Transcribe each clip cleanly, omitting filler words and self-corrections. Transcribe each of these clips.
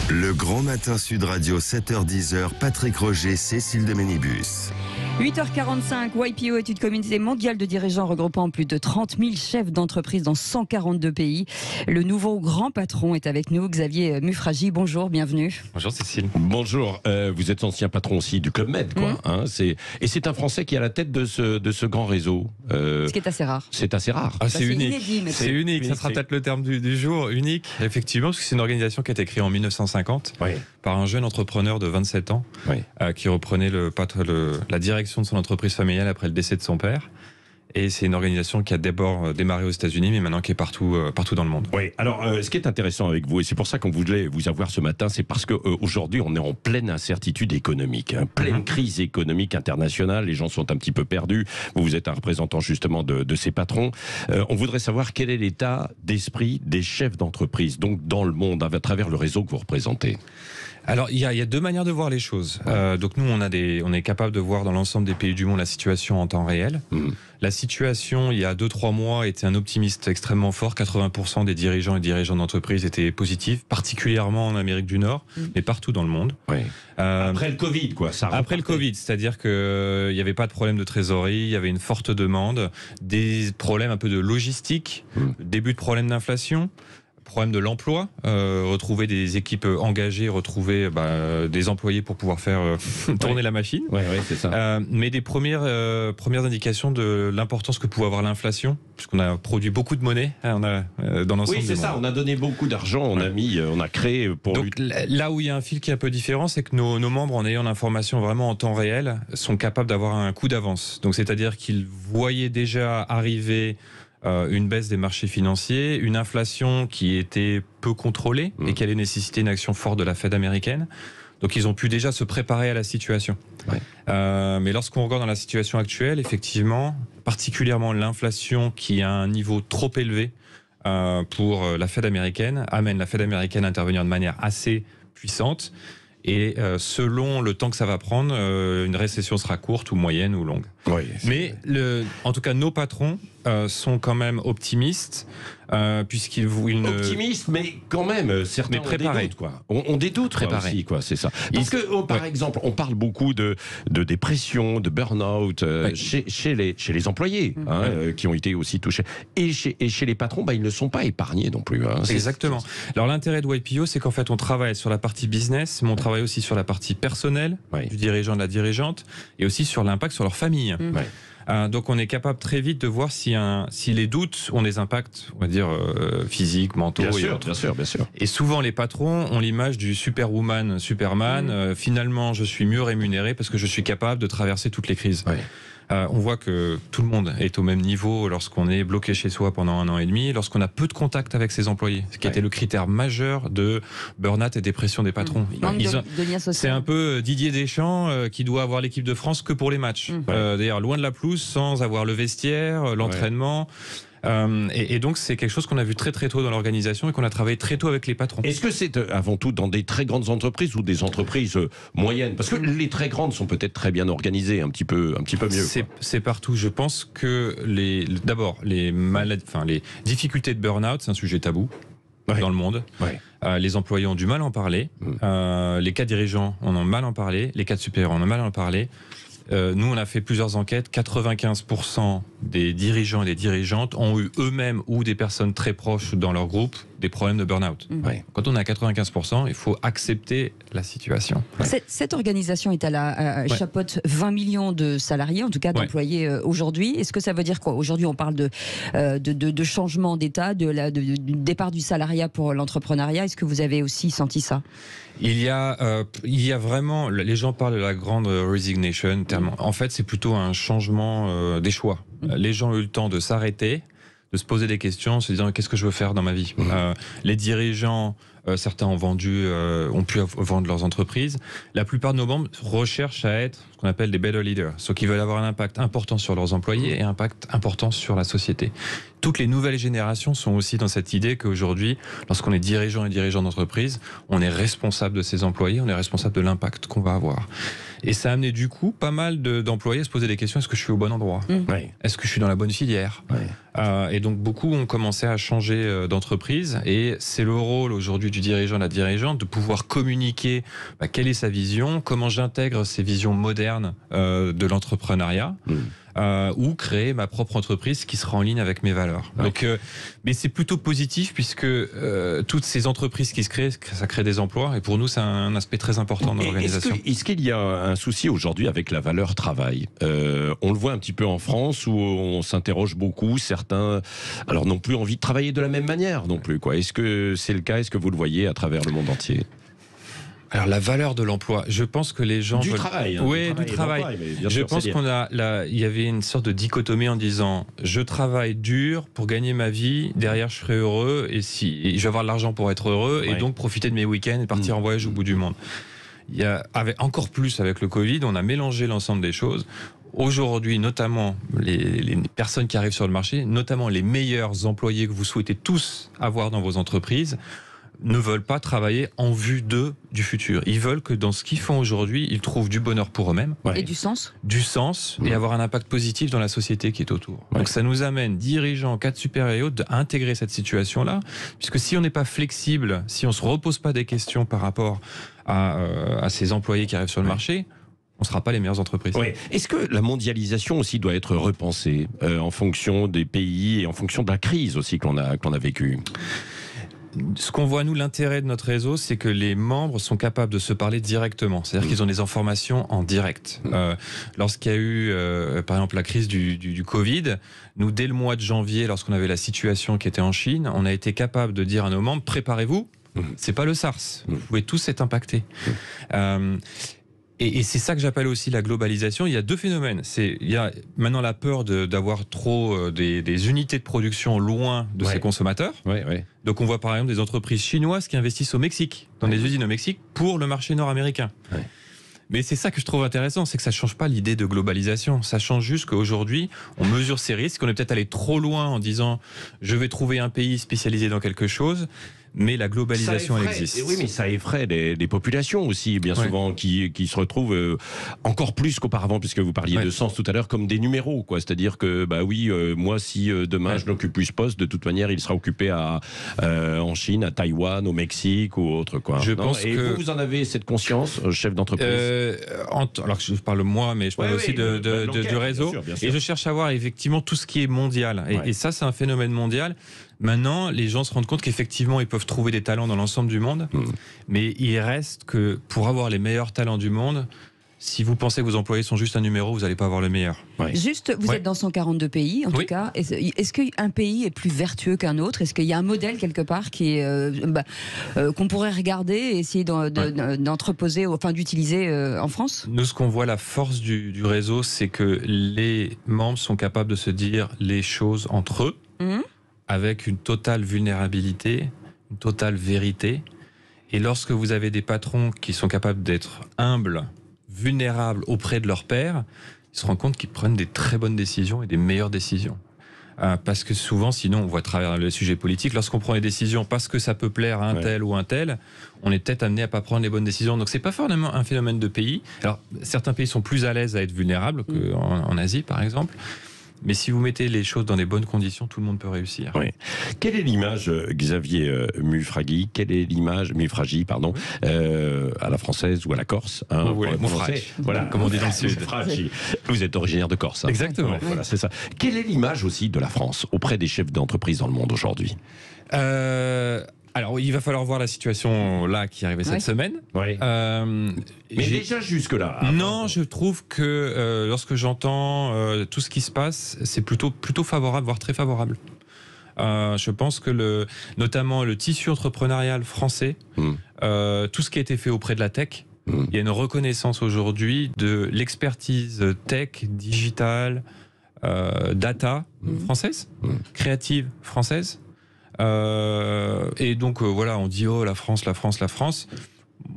Le Grand Matin Sud Radio, 7h-10h, Patrick Roger, Cécile de Ménibus. 8h45, YPO est une communauté mondiale de dirigeants regroupant plus de 30 000 chefs d'entreprise dans 142 pays. Le nouveau grand patron est avec nous, Xavier Mufragi. Bonjour, bienvenue. Bonjour Cécile. Bonjour, vous êtes ancien patron aussi du Club Med, quoi. Et c'est un Français qui est à la tête de ce grand réseau. Ce qui est assez rare. C'est assez rare. Ah, c'est unique. Inédit, mais C'est unique, ça sera peut-être le terme du jour, unique, effectivement, parce que c'est une organisation qui a été créée en 1950 par un jeune entrepreneur de 27 ans qui reprenait la direction de son entreprise familiale après le décès de son père. Et c'est une organisation qui a d'abord démarré aux États-Unis, mais maintenant qui est partout dans le monde. Oui. Alors, ce qui est intéressant avec vous, et c'est pour ça qu'on voulait vous avoir ce matin, c'est parce qu'aujourd'hui, on est en pleine incertitude économique, pleine crise économique internationale. Les gens sont un petit peu perdus. Vous êtes un représentant justement de ces patrons. On voudrait savoir quel est l'état d'esprit des chefs d'entreprise, donc dans le monde, à travers le réseau que vous représentez. Alors, il y a deux manières de voir les choses. Donc nous, on est capable de voir dans l'ensemble des pays du monde la situation en temps réel. La situation, il y a 2-3 mois, était un optimiste extrêmement fort. 80% des dirigeants et dirigeants d'entreprise étaient positifs, particulièrement en Amérique du Nord, mais partout dans le monde. Après le Covid, quoi. Après le Covid, c'est-à-dire qu'il n'y avait pas de problème de trésorerie, il y avait une forte demande, des problèmes un peu de logistique, début de problème d'inflation, problème de l'emploi, retrouver des équipes engagées, retrouver des employés pour pouvoir faire tourner la machine. C'est ça. Mais des premières indications de l'importance que pouvait avoir l'inflation, puisqu'on a produit beaucoup de monnaie dans l'ensemble. Oui, c'est ça. On a donné beaucoup d'argent, on a créé pour. Donc là où il y a un fil qui est un peu différent, c'est que nos membres, en ayant l'information vraiment en temps réel, sont capables d'avoir un coup d'avance. Donc c'est-à-dire qu'ils voyaient déjà arriver une baisse des marchés financiers, une inflation qui était peu contrôlée et qui allait nécessiter une action forte de la Fed américaine. Donc ils ont pu déjà se préparer à la situation. Mais lorsqu'on regarde dans la situation actuelle, effectivement, particulièrement l'inflation qui a un niveau trop élevé pour la Fed américaine, amène la Fed américaine à intervenir de manière assez puissante. Et selon le temps que ça va prendre, une récession sera courte ou moyenne ou longue. Mais en tout cas, nos patrons sont quand même optimistes, puisqu'ils optimistes, mais quand même certains préparés. Ont des doutes, quoi. On des doutes aussi, quoi. C'est ça. Parce que par exemple, on parle beaucoup de dépression, de burn-out chez les employés qui ont été aussi touchés, et chez les patrons, ils ne sont pas épargnés non plus. Exactement. Alors l'intérêt de YPO, c'est qu'en fait, on travaille sur la partie business, mais on travaille aussi sur la partie personnelle du dirigeant, de la dirigeante, et aussi sur l'impact sur leur famille. Donc on est capable très vite de voir si les doutes ont des impacts, on va dire, physiques, mentaux et autres. Bien sûr. Et souvent les patrons ont l'image du Superwoman, Superman. Finalement, je suis mieux rémunéré parce que je suis capable de traverser toutes les crises. On voit que tout le monde est au même niveau lorsqu'on est bloqué chez soi pendant 1 an et demi, lorsqu'on a peu de contact avec ses employés, ce qui était le critère majeur de burn-out et dépression des patrons. C'est un peu Didier Deschamps qui doit avoir l'équipe de France que pour les matchs. D'ailleurs, loin de la pelouse, sans avoir le vestiaire, l'entraînement. Et donc c'est quelque chose qu'on a vu très très tôt dans l'organisation et qu'on a travaillé très tôt avec les patrons. Est-ce que c'est avant tout dans des très grandes entreprises ou des entreprises moyennes? Parce que les très grandes sont peut-être très bien organisées, un petit peu mieux. C'est partout. Je pense que d'abord les difficultés de burn-out, c'est un sujet tabou dans le monde. Les employés ont du mal à en parler. Les cadres dirigeants en ont mal à en parler. Les cadres supérieurs en ont mal à en parler. Nous, on a fait plusieurs enquêtes. 95% des dirigeants et des dirigeantes ont eu eux-mêmes ou des personnes très proches dans leur groupe des problèmes de burn-out. Quand on est à 95%, il faut accepter la situation. Cette organisation est chapeaute 20 millions de salariés, en tout cas d'employés aujourd'hui. Est-ce que ça veut dire quoi? Aujourd'hui, on parle de changement d'état, du départ du salariat pour l'entrepreneuriat. Est-ce que vous avez aussi senti ça? Il y a vraiment, les gens parlent de la grande resignation. En fait, c'est plutôt un changement des choix. Les gens ont eu le temps de s'arrêter, de se poser des questions, se disant qu'est-ce que je veux faire dans ma vie. Les dirigeants, certains ont pu vendre leurs entreprises. La plupart de nos membres recherchent à être ce qu'on appelle des better leaders, ceux qui veulent avoir un impact important sur leurs employés et un impact important sur la société. Toutes les nouvelles générations sont aussi dans cette idée qu'aujourd'hui, lorsqu'on est dirigeant et dirigeant d'entreprise, on est responsable de ses employés, on est responsable de l'impact qu'on va avoir. Et ça a amené du coup pas mal d'employés à se poser des questions, est-ce que je suis au bon endroit ? Est-ce que je suis dans la bonne filière ? Et donc beaucoup ont commencé à changer d'entreprise, et c'est le rôle aujourd'hui du dirigeant, de la dirigeante, de pouvoir communiquer quelle est sa vision, comment j'intègre ces visions modernes de l'entrepreneuriat. Ou créer ma propre entreprise qui sera en ligne avec mes valeurs. Donc, mais c'est plutôt positif, puisque toutes ces entreprises qui se créent, ça crée des emplois, et pour nous c'est un aspect très important dans l'organisation. Est-ce qu'il y a un souci aujourd'hui avec la valeur travail ? On le voit un petit peu en France, où on s'interroge beaucoup, certains alors n'ont plus envie de travailler de la même manière non plus, quoi. Est-ce que c'est le cas ? Est-ce que vous le voyez à travers le monde entier ? Alors la valeur de l'emploi, je pense que les gens travail. Oui, du travail. Je pense qu'il y avait une sorte de dichotomie en disant je travaille dur pour gagner ma vie, derrière je serai heureux, et je vais avoir de l'argent pour être heureux, et donc profiter de mes week-ends et partir en voyage au bout du monde. Encore plus avec le Covid, on a mélangé l'ensemble des choses. Aujourd'hui, notamment les personnes qui arrivent sur le marché, notamment les meilleurs employés que vous souhaitez tous avoir dans vos entreprises, ne veulent pas travailler en vue du futur. Ils veulent que dans ce qu'ils font aujourd'hui, ils trouvent du bonheur pour eux-mêmes. Et du sens. Du sens, et avoir un impact positif dans la société qui est autour. Donc ça nous amène, dirigeants, cadres supérieurs et autres, à intégrer cette situation-là, puisque si on n'est pas flexible, si on ne se repose pas des questions par rapport à ces employés qui arrivent sur le marché, on ne sera pas les meilleures entreprises. Est-ce que la mondialisation aussi doit être repensée en fonction des pays et en fonction de la crise aussi qu'on a vécue ? Ce qu'on voit, nous, l'intérêt de notre réseau, c'est que les membres sont capables de se parler directement. C'est-à-dire qu'ils ont des informations en direct. Lorsqu'il y a eu, par exemple, la crise du Covid, nous, dès le mois de janvier, lorsqu'on avait la situation qui était en Chine, on a été capable de dire à nos membres, préparez-vous, c'est pas le SARS. Vous pouvez tous être impactés. Et c'est ça que j'appelle aussi la globalisation. Il y a deux phénomènes. Il y a maintenant la peur d'avoir trop des unités de production loin de ses consommateurs. Donc on voit par exemple des entreprises chinoises qui investissent au Mexique, dans des usines au Mexique, pour le marché nord-américain. Mais c'est ça que je trouve intéressant, c'est que ça ne change pas l'idée de globalisation. Ça change juste qu'aujourd'hui, on mesure ces risques, on est peut-être allé trop loin en disant « je vais trouver un pays spécialisé dans quelque chose ». Mais la globalisation, elle existe. Oui, mais ça effraie des populations aussi, bien souvent, qui se retrouvent encore plus qu'auparavant, puisque vous parliez de sens tout à l'heure, comme des numéros, quoi. C'est-à-dire que, moi, si demain je n'occupe plus ce poste, de toute manière, il sera occupé en Chine, à Taïwan, au Mexique ou autre, quoi. Et vous en avez cette conscience, chef d'entreprise alors que je parle moi, mais je parle aussi du réseau. Bien sûr. Et je cherche à voir effectivement tout ce qui est mondial. Et ça, c'est un phénomène mondial. Maintenant, les gens se rendent compte qu'effectivement, ils peuvent trouver des talents dans l'ensemble du monde, mais il reste que pour avoir les meilleurs talents du monde, si vous pensez que vos employés sont juste un numéro, vous n'allez pas avoir le meilleur. Juste, vous êtes dans 142 pays, en tout cas. Est-ce qu'un pays est plus vertueux qu'un autre ? Est-ce qu'il y a un modèle quelque part qu'on pourrait regarder et essayer d'entreposer, enfin d'utiliser en France ? Nous, ce qu'on voit, la force du réseau, c'est que les membres sont capables de se dire les choses entre eux, avec une totale vulnérabilité, une totale vérité. Et lorsque vous avez des patrons qui sont capables d'être humbles, vulnérables auprès de leurs pairs, ils se rendent compte qu'ils prennent des très bonnes décisions et des meilleures décisions. Parce que souvent, sinon, on voit à travers le sujet politique, lorsqu'on prend les décisions parce que ça peut plaire à un tel ou un tel, on est peut-être amené à pas prendre les bonnes décisions. Donc c'est pas forcément un phénomène de pays. Alors certains pays sont plus à l'aise à être vulnérables qu'en Asie, par exemple. Mais si vous mettez les choses dans les bonnes conditions, tout le monde peut réussir. Quelle est l'image, Xavier Mufragi, à la française ou à la corse, voilà, comme on dit dans le Sud. Vous êtes originaire de Corse. Exactement. Voilà, c'est ça. Quelle est l'image aussi de la France auprès des chefs d'entreprise dans le monde aujourd'hui ? Alors, il va falloir voir la situation là qui est arrivée cette semaine. Mais déjà jusque-là. Non, je trouve que lorsque j'entends tout ce qui se passe, c'est plutôt favorable, voire très favorable. Je pense que notamment le tissu entrepreneurial français, tout ce qui a été fait auprès de la tech, il y a une reconnaissance aujourd'hui de l'expertise tech, digitale, data française, créative française. Et donc voilà, on dit la France.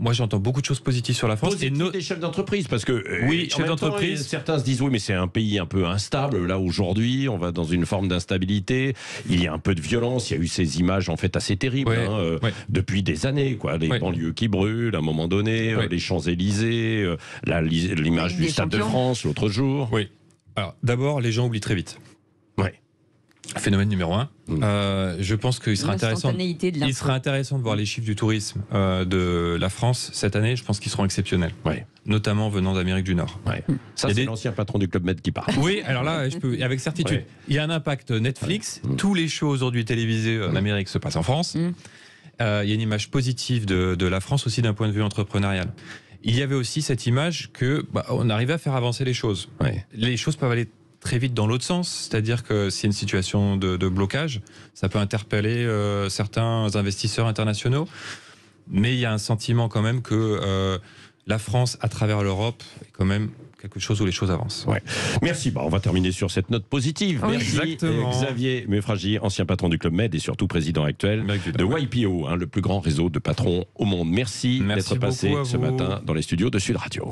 moi j'entends beaucoup de choses positives sur la France. Et des chefs d'entreprise, parce que oui, chefs d'entreprise. Certains se disent oui, mais c'est un pays un peu instable. Là aujourd'hui, on va dans une forme d'instabilité. Il y a un peu de violence. Il y a eu ces images en fait assez terribles depuis des années, quoi. Les banlieues qui brûlent à un moment donné, les Champs-Élysées, l'image du Stade de France l'autre jour. Oui. Alors d'abord, les gens oublient très vite. Ouais. Phénomène numéro 1. Je pense qu'il sera intéressant de voir les chiffres du tourisme de la France cette année. Je pense qu'ils seront exceptionnels, notamment venant d'Amérique du Nord. Ça, c'est l'ancien patron du Club Med qui parle. Oui, alors là, je peux, avec certitude. Il y a un impact Netflix. Tous les shows aujourd'hui télévisés en Amérique se passent en France. Il y a une image positive de la France aussi d'un point de vue entrepreneurial. Il y avait aussi cette image que on arrivait à faire avancer les choses. Les choses peuvent aller très vite dans l'autre sens, c'est-à-dire que s'il y a une situation de blocage, ça peut interpeller certains investisseurs internationaux, mais il y a un sentiment quand même que la France, à travers l'Europe, est quand même quelque chose où les choses avancent. Merci, on va terminer sur cette note positive. Merci exactement. Xavier Meufragi, ancien patron du Club Med et surtout président actuel de YPO, le plus grand réseau de patrons au monde. Merci d'être passé ce matin dans les studios de Sud Radio.